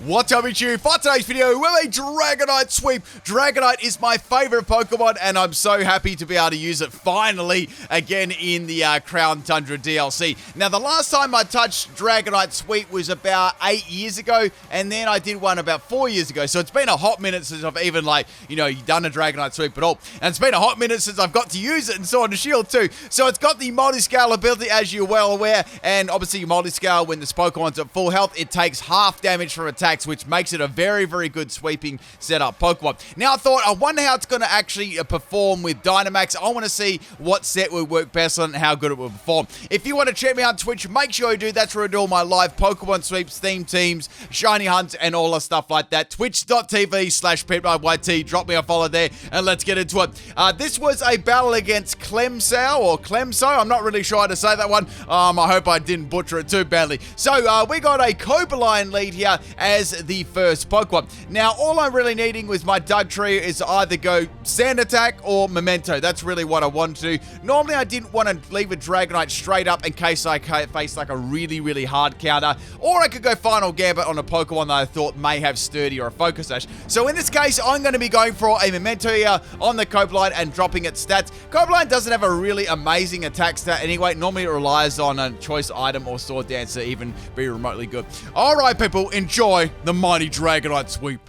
What's up, YouTube? For today's video, we're a Dragonite sweep. Dragonite is my favorite Pokemon, and I'm so happy to be able to use it finally again in the Crown Tundra DLC. Now, the last time I touched Dragonite sweep was about 8 years ago, and then I did one about 4 years ago. So it's been a hot minute since I've even, done a Dragonite sweep at all. And it's been a hot minute since I've got to use it in Sword and Shield too. So it's got the multi-scale ability, as you're well aware, and obviously multi-scale, when this Pokemon's at full health, it takes half damage from attacks, which makes it a very, very good sweeping setup Pokemon. Now, I wonder how it's going to actually perform with Dynamax. I want to see what set would work best on and how good it will perform. If you want to check me out on Twitch, make sure you do. That's where I do all my live Pokemon sweeps, theme teams, shiny hunts, and all the stuff like that. Twitch.tv/PimpniteYT. Drop me a follow there, and let's get into it. This was a battle against Clemso, or Clemso. I'm not really sure how to say that one. I hope I didn't butcher it too badly. So, we got a Cobaline lead here as the first Pokemon. Now, all I'm really needing with my Dugtrio is to either go Sand Attack or Memento. That's really what I want to do. Normally, I didn't want to leave a Dragonite straight up in case I face like a really, really hard counter, or I could go Final Gambit on a Pokemon that I thought may have Sturdy or a Focus Sash. So in this case, I'm going to be going for a Memento here on the Cobaline and dropping its stats. Cobaline doesn't have a really amazing attack stat anyway. Normally, it relies on a choice item or Sword Dance to even be remotely good. All right, people, enjoy the mighty Dragonite sweep.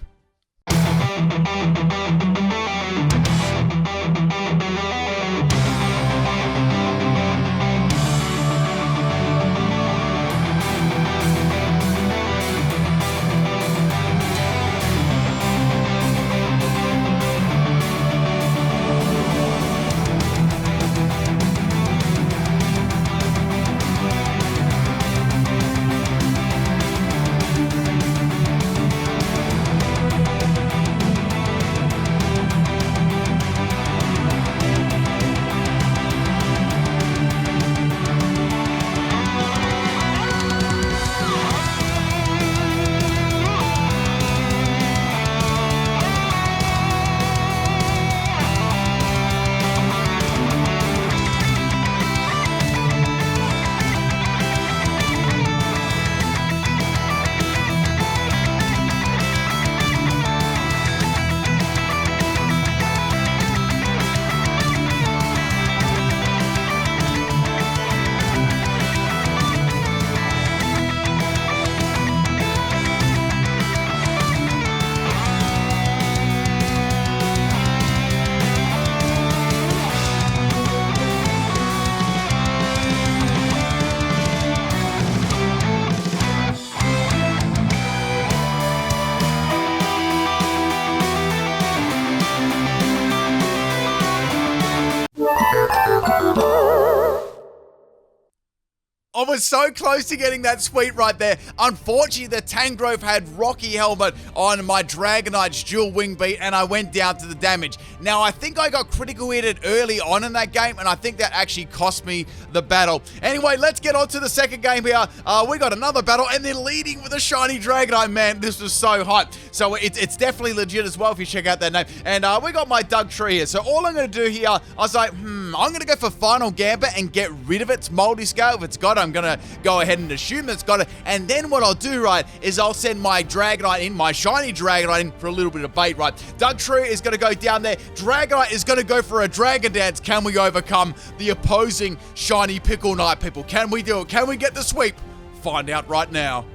I was so close to getting that sweep right there. Unfortunately, the Tangrowth had Rocky Helmet on my Dragonite's dual wing beat, and I went down to the damage. Now, I think I got critical hitted early on in that game, and I think that actually cost me the battle. Anyway, let's get on to the second game here. We got another battle, and they're leading with a shiny Dragonite. Man, this was so hot. So it's definitely legit as well if you check out that name. And we got my Dugtrio here. So all I'm going to do here, I was like, I'm going to go for Final Gambit and get rid of its multi-scale. If it's got it, I'm going to go ahead and assume it's got it. And then what I'll do, right, is I'll send my Dragonite in, my shiny Dragonite in for a little bit of bait, right? Dugtrio is going to go down there. Dragonite is going to go for a Dragon Dance. Can we overcome the opposing shiny Pickle Knight, people? Can we do it? Can we get the sweep? Find out right now.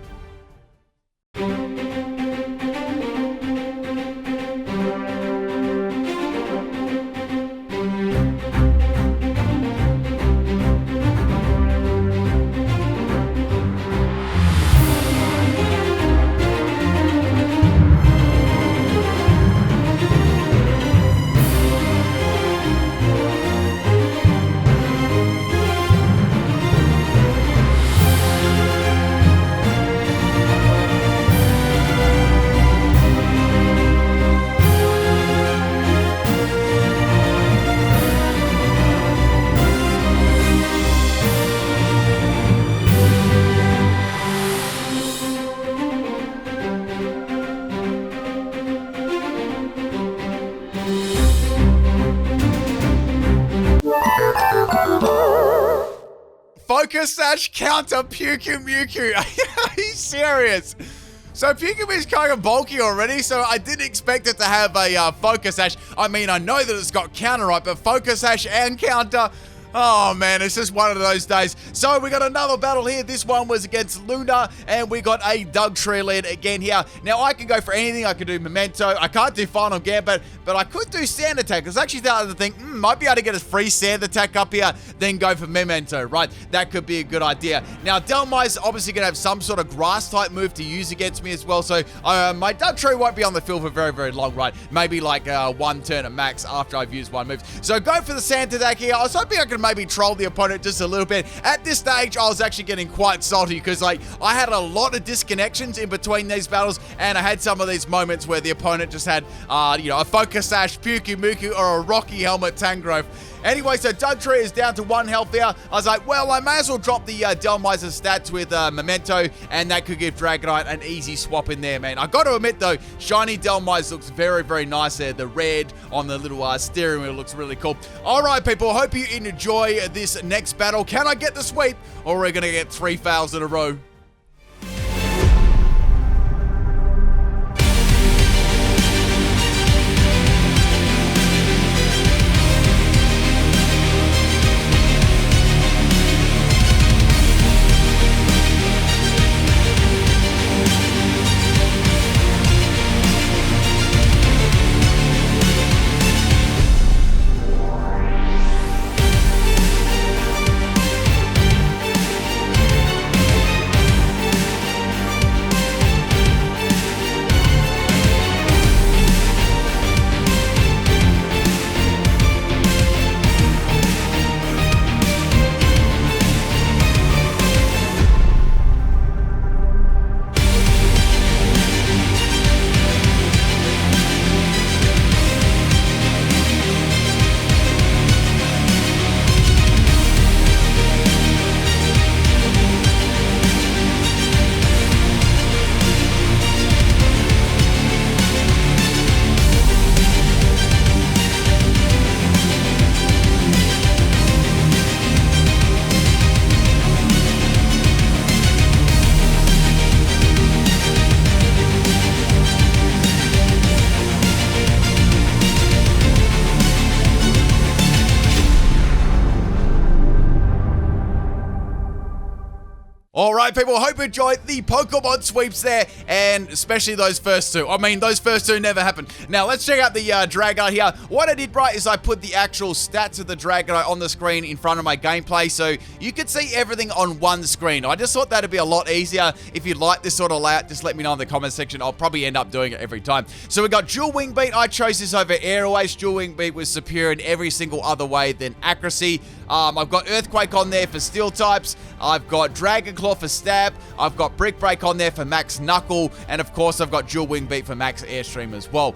Focus Sash counter Mewtwo. Are you serious? So Pukemu's kind of bulky already, so I didn't expect it to have a Focus Sash. I mean, I know that it's got Counter, right, but Focus Sash and Counter... Oh man, it's just one of those days. So we got another battle here. This one was against Luna, and we got a Dugtree lead again here. Now I can go for anything. I can do Memento. I can't do Final Gambit, but I could do Sand Attack. Because actually the other thing, might be able to get a free Sand Attack up here, then go for Memento, right? That could be a good idea. Now Delmi's obviously going to have some sort of grass type move to use against me as well. So my Dugtree won't be on the field for very, very long, right? Maybe like one turn at max after I've used one move. So go for the Sand Attack here. I was hoping I could maybe troll the opponent just a little bit. At this stage, I was actually getting quite salty because like I had a lot of disconnections in between these battles, and I had some of these moments where the opponent just had, you know, a Focus Sash, Pyukumuku, or a Rocky Helmet Tangrowth. Anyway, so Dugtree is down to 1 health here. I was like, well, I may as well drop the Delmizer stats with Memento, and that could give Dragonite an easy swap in there, man. I got to admit, though, Shiny Delmizer looks very, very nice there. The red on the little steering wheel looks really cool. All right, people, hope you enjoy this next battle. Can I get the sweep, or are we going to get 3 fails in a row? All right, people, hope you enjoyed the Pokemon sweeps there, and especially those first two. I mean, those first two never happened. Now, let's check out the Dragonite here. What I did right is I put the actual stats of the Dragonite on the screen in front of my gameplay, so you could see everything on one screen. I just thought that'd be a lot easier. If you like this sort of layout, just let me know in the comment section. I'll probably end up doing it every time. So we got Dual Wing Beat. I chose this over Airways. Dual Wing Beat was superior in every single other way than accuracy. I've got Earthquake on there for steel types. I've got Dragon Claw for stab. I've got Brick Break on there for max knuckle. And of course, I've got Dual Wing Beat for max airstream as well.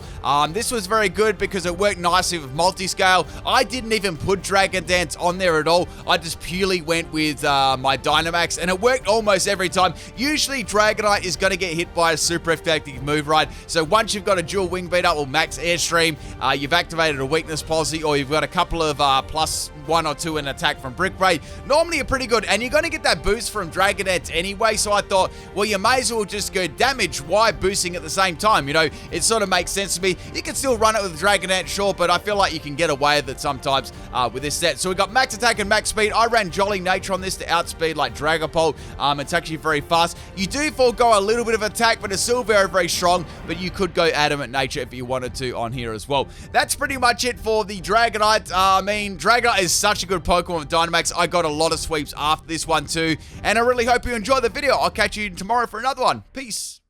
This was very good because it worked nicely with multi-scale. I didn't even put Dragon Dance on there at all. I just purely went with my Dynamax, and it worked almost every time. Usually, Dragonite is going to get hit by a super effective move, right? So once you've got a Dual Wing Beat up or max airstream, you've activated a weakness policy, or you've got a couple of plus 1 or 2 in attack from Brick Break. Normally you're pretty good, and you're going to get that boost from Dragon Dance anyway, so I thought, well, you may as well just go damage while boosting at the same time. You know, it sort of makes sense to me. You can still run it with Dragon Dance, sure, but I feel like you can get away with it sometimes with this set. So we got max attack and max speed. I ran Jolly Nature on this to outspeed like Dragapult. It's actually very fast. You do forego a little bit of attack, but it's still very, very strong, but you could go Adamant Nature if you wanted to on here as well. That's pretty much it for the Dragonite. I mean, Dragonite is such a good Pokemon with Dynamax. I got a lot of sweeps after this one too, and I really hope you enjoyed the video. I'll catch you tomorrow for another one. Peace.